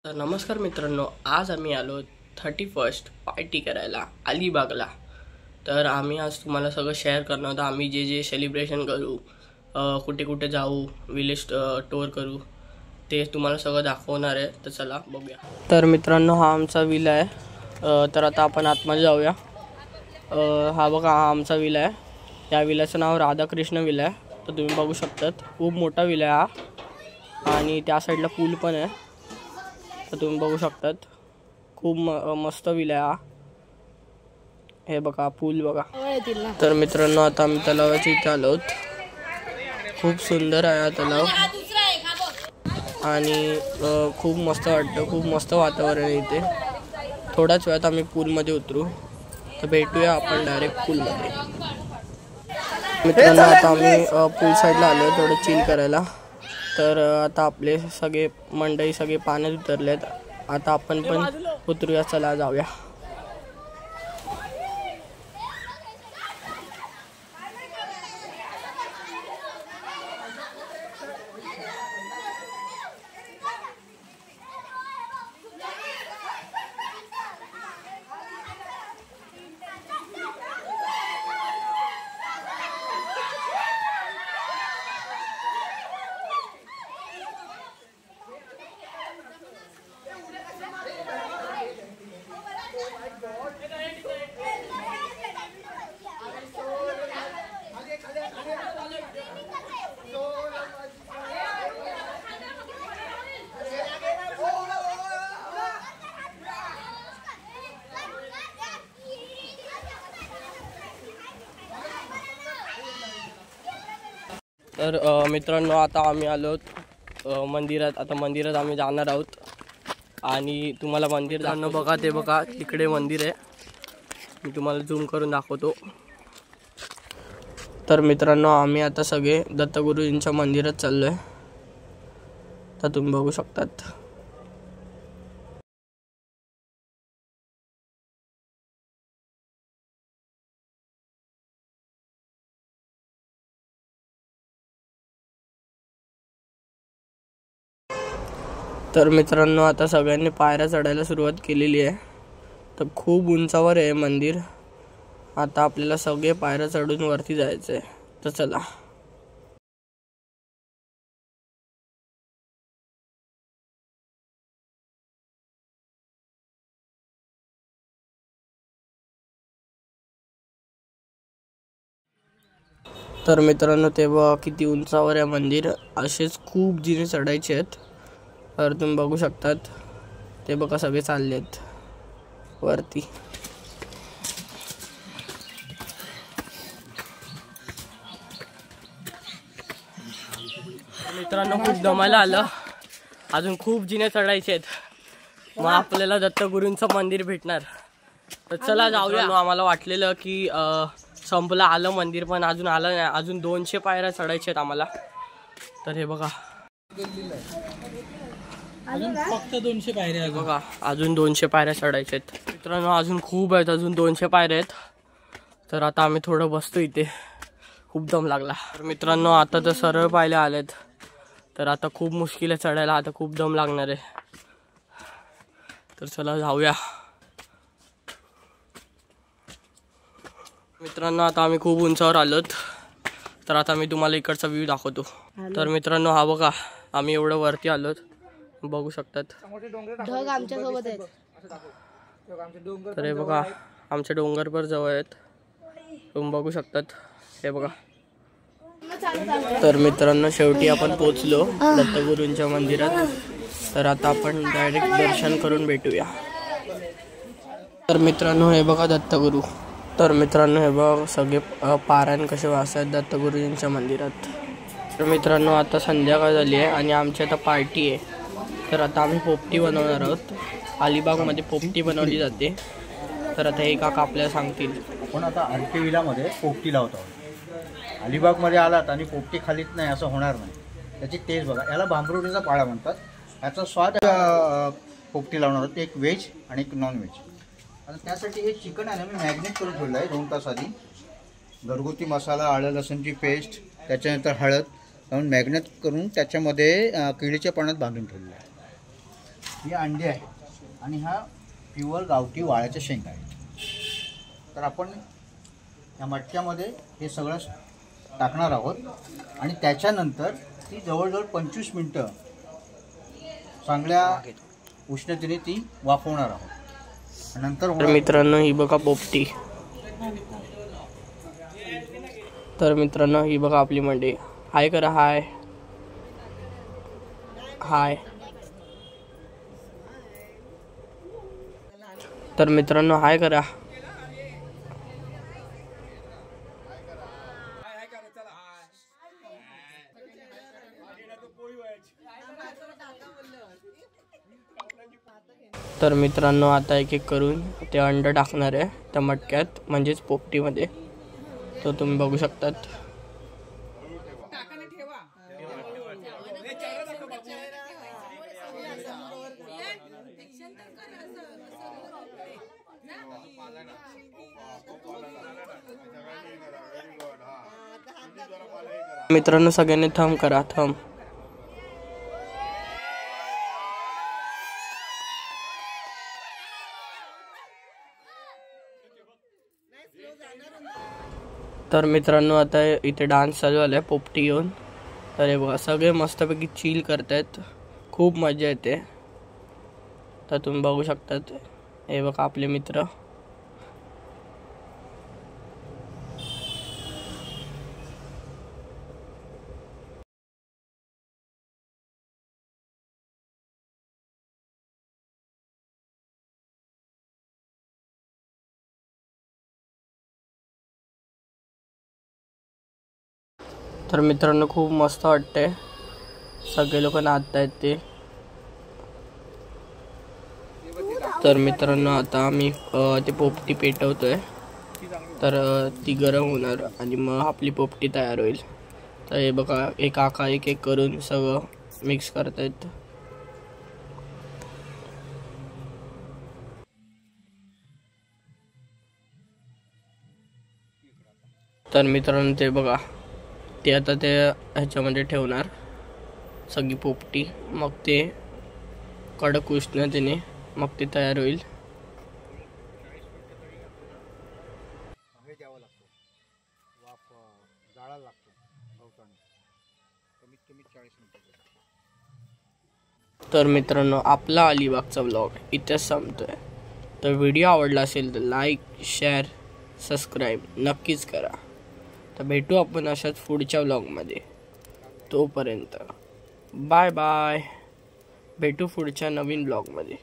तर नमस्कार मित्रांनो, आज आम्ही आलो 31st पार्टी करायला अलिबागला। तर आम्ही आज तुम्हाला सगळं शेअर करणार होतं, आम्ही जे जे सेलिब्रेशन करू, कुठे कुठे जाऊ, विलेज टूर करू, ते तुम्हाला सगळं दाखवणार आहे। तर चला बघूया। तर मित्रांनो, हा आमचा विला आहे। तर आता आपण आतमध्ये जाऊया। हा बघा, हा आमचा विला आहे। या विल्याचं नाव राधाकृष्ण विला आहे। तर तुम्ही बघू शकतात, खूप मोठा विला आहे हा, आणि त्या साईडला पूल पण आहे। तर तुम्ही बघू शकतात, खूप मस्त विला आहे हा। हे बघा पूल बघा। तर मित्रांनो, आता आम्ही तलावाच्या इथे आलो आहोत। खूप सुंदर आहे हा तलाव आणि खूप मस्त वाटतं, खूप मस्त वातावरण आहे इथे। थोड्याच वेळात आम्ही पूलमध्ये उतरू, तर भेटूया आपण डायरेक्ट पूलमध्ये। मित्रांनो, आता आम्ही पूल साईडला आलो आहे थोडं चिल करायला। तर आता आपले सगळे मंडळी सगळे पाण्यात उतरलेत। आता आपण पण उतरूया, चला जाऊया। तर मित्रांनो, आता आम्ही आलो मंदिरात। आता मंदिरात आम्ही जाणार आहोत आणि तुम्हाला मंदिर जाणं बघा, ते बघा तिकडे मंदिर आहे। मी तुम्हाला झूम करून दाखवतो। तर मित्रांनो, आम्ही आता सगळे दत्तगुरूंच्या मंदिरात चाललो आहे। तर तुम्ही बघू शकतात। तर मित्रांनो, आता सगळ्यांनी पायऱ्या चढायला सुरुवात केलेली आहे। तर खूप उंचावर आहे मंदिर। आता आपल्याला सगळे पायऱ्या चढून वरती जायचं आहे। तर चला। तर मित्रांनो, तेव्हा किती उंचावर आहे मंदिर, असेच खूप जिने चढायचे आहेत। तर तुम्ही बघू शकतात, ते बघा सगळे चाललेत वरती। मित्रांनो, खूप दमायला आलं, अजून खूप जिने चढायचे आहेत। मग आपल्याला दत्तगुरूंचं मंदिर भेटणार। तर चला जाऊया। आम्हाला वाटलेलं की संपलं, आलं मंदिर, पण अजून आलं नाही। अजून 200 पायऱ्या चढायच्या आहेत आम्हाला। तर हे बघा, अजून फक्त 200 पायऱ्या आहेत बघा, अजून 200 पायऱ्या चढायच्या आहेत। मित्रांनो, अजून खूप आहेत, अजून 200 पायऱ्या आहेत। तर आता आम्ही थोडं बसतो इथे, खूप दम लागला। तर मित्रांनो, आता तर सरळ पायऱ्या आलेत। तर आता खूप मुश्किल आहे चढायला, आता खूप दम लागणार आहे। तर चला जाऊया। मित्रांनो, आता आम्ही खूप उंचावर आलोत। तर आता मी तुम्हाला इकडचा व्ह्यू दाखवतो। तर मित्रांनो, हा बघा, आम्ही एवढं वरती आलोत, बघू शकतात। ढग आमच्या सोबत आहेत। तर हे बघा, आमचे डोंगर पर जवळ आहेत, तुम्ही बघू शकतात। हे बघा। तर मित्रांनो, शेवटी आपण पोहोचलो दत्तगुरूंच्या मंदिरात। तर आता आपण डायरेक्ट दर्शन करून भेटूया। तर मित्रांनो, हे बघा दत्तगुरू। तर मित्रांनो, हे बघा सगळे पारायण कसे वाचतात दत्तगुरूंच्या मंदिरात। तर मित्रांनो, आता संध्याकाळ झाली आहे आणि आमची आता पार्टी आहे। तर आता आम्ही पोपटी बनवणार आहोत। अलिबागमध्ये पोपटी बनवली जाते। तर आता हे काका आपल्याला सांगतील। आपण आता आरके विलामध्ये पोपटी लावतो आहोत। अलिबागमध्ये आलात आणि पोपटी खालीच नाही असं होणार नाही। त्याची टेस्ट बघा, याला भांबरुडीचा पाळा म्हणतात। याचा स्वाद पोपटी लावणार आहोत, एक व्हेज आणि एक नॉन व्हेज। आणि त्यासाठी हे चिकन आहे ना, मी मॅग्नेट करून ठेवलं आहे 2 तास आधी। घरगुती मसाला, आलं लसूणची पेस्ट, त्याच्यानंतर हळद लावून मॅग्नेट करून त्याच्यामध्ये केळीच्या पाण्यात बांधून ठेवलं आहे। ही अंडी आहे आणि हा प्युअर गावठी वाळ्याच्या शेंगा आहेत. तर आपण या मटक्यामध्ये हे सगळं टाकणार आहोत आणि त्याच्यानंतर ती जवळजवळ 25 मिनटं चांगल्या उष्णतेने ती वाफवणार आहोत. नंतर तर मित्रांनो ही बघा पोपटी. तर मित्रांनो ही बघा आपली मंडई. हाय करा, हाय हाय. तर मित्रांनो हाय करा. तर मित्रांनो आता एक एक करून ते अंड टाकणार आहे त्या मटक्यात, म्हणजेच पोपटीमध्ये. तो तुम्ही बघू शकतात. मित्रांनो सगळ्यांनी थंब करा, थंब. तर मित्रांनो आता इथे डान्स चालू झालाय पोपटी घेऊन. तर हे बघा सगळे मस्तपैकी चिल करतायत, खूप मजा येते. तर तुम्ही बघू शकतात. हे बघा आपले मित्र. तर मित्रांनो खूप मस्त वाटतंय, सगळे लोक नाचतायत ते. तर मित्रांनो आता आम्ही ते पोपटी पेटवतोय. तर ती गरम होणार आणि मग आपली पोपटी तयार होईल. तर हे बघा एक आका एक एक करून सगळं मिक्स करतायत. तर मित्रांनो ते बघा ते आता ते ह्याच्यामध्ये ठेवणार सगळी पोपटी. मग ते कडक उष्णतेने मग ते तयार होईल. द्यावा लागतो, वाफ जाळायला लागतो गवताने, कमीत कमी 40 मिनिटं. तर मित्रांनो आपला अलिबागचा व्लॉग इथेच संपतोय. तर व्हिडिओ आवडला असेल तर लाईक, शेअर, सबस्क्राईब नक्कीच करा. तर भेटू आपण अशाच पुढच्या व्लॉगमध्ये. तोपर्यंत बाय बाय. भेटू पुढच्या नवीन व्लॉगमध्ये.